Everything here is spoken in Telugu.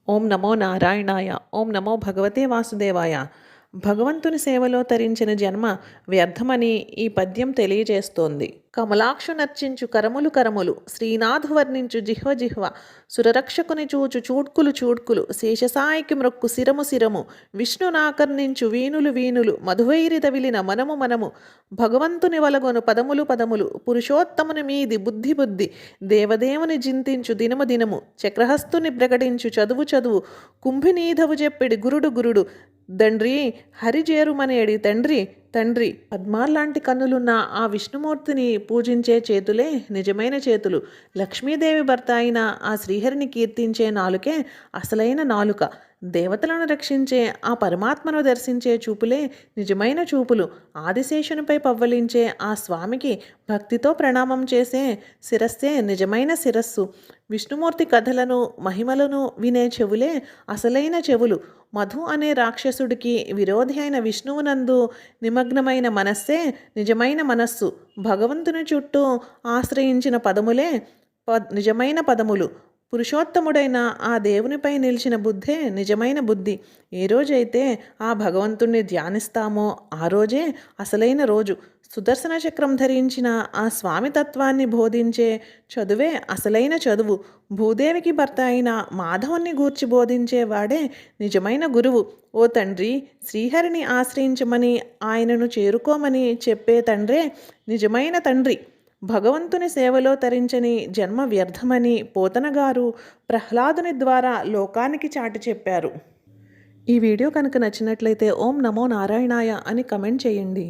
ఓం నమో నారాయణాయ. ఓం నమో భగవతే వాసుదేవాయ. భగవంతుని సేవలో తరించిన జన్మ వ్యర్థమని ఈ పద్యం తెలియజేస్తోంది. కమలాక్షు నర్చించు కరములు కరములు, శ్రీనాథు వర్ణించు జిహ్వ జిహ్వ, సురరక్షకుని చూచు చూడ్కులు చూడ్కులు, శేషసాయికి మ్రొక్కు శిరము శిరము, విష్ణునాకర్ణించు వీణులు వీణులు, మధువైరి తవిలిన మనము మనము, భగవంతుని వలగొను పదములు పదములు, పురుషోత్తముని మీది బుద్ధి బుద్ధి, దేవదేవుని జింతించు దినము దినము, చక్రహస్తుని ప్రకటించు చదువు చదువు, కుంభినీధవు చెప్పిడి గురుడు గురుడు, దండ్రి హరిజేరుమనేడి తండ్రి తండ్రి. పద్మాల్లాంటి కన్నులున్న ఆ విష్ణుమూర్తిని పూజించే చేతులే నిజమైన చేతులు. లక్ష్మీదేవి భర్త అయిన ఆ శ్రీహరిని కీర్తించే నాలుకే అసలైన నాలుక. దేవతలను రక్షించే ఆ పరమాత్మను దర్శించే చూపులే నిజమైన చూపులు. ఆదిశేషునిపై పవ్వలించే ఆ స్వామికి భక్తితో ప్రణామం చేసే శిరస్సే నిజమైన శిరస్సు. విష్ణుమూర్తి కథలను మహిమలను వినే చెవులే అసలైన చెవులు. మధు అనే రాక్షసుడికి విరోధి అయిన విష్ణువునందు నిమగ్నమైన మనస్సే నిజమైన మనస్సు. భగవంతుని చుట్టూ ఆశ్రయించిన పదములే నిజమైన పదములు. పురుషోత్తముడైన ఆ దేవునిపై నిలిచిన బుద్ధే నిజమైన బుద్ధి. ఏ రోజైతే ఆ భగవంతుణ్ణి ధ్యానిస్తామో ఆ రోజే అసలైన రోజు. సుదర్శన చక్రం ధరించిన ఆ స్వామి తత్వాన్ని బోధించే చదువే అసలైన చదువు. భూదేవికి భర్త అయిన మాధవుని గూర్చి బోధించేవాడే నిజమైన గురువు. ఓ తండ్రి, శ్రీహరిని ఆశ్రయించమని ఆయనను చేరుకోమని చెప్పే తండ్రే నిజమైన తండ్రి. భగవంతుని సేవలో తరించని జన్మ వ్యర్థమని పోతనగారు ప్రహ్లాదుని ద్వారా లోకానికి చాటి చెప్పారు. ఈ వీడియో కనుక నచ్చినట్లయితే ఓం నమో నారాయణాయ అని కమెంట్ చేయండి.